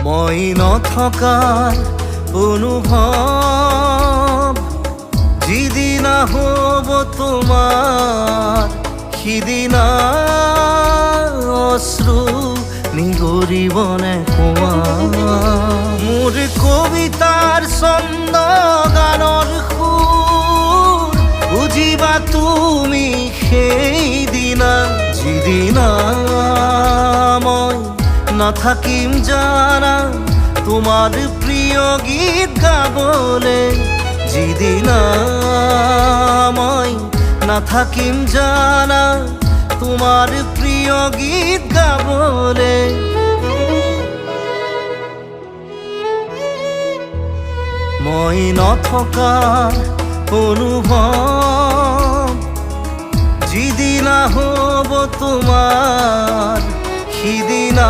মই নথকাৰ অনুভৱ যিদিনা হ'ব তোমাৰ সিদিনা অশ্ৰু নিগৰিবনে কোৱা মোৰ কবিতাৰ ছন্দ গানৰ সুৰ বুজিবা তুমি সেইদিনা যিদিনা মই নাথাকিম জানা তোমাৰ প্ৰিয় গীত গাবলে যিদিনা মই নাথাকিম জানা তোমাৰ প্ৰিয় গীত গাবলে মই নথকাৰ অনুভৱ যিদিনা হ'ব তোমাৰ সিদিনা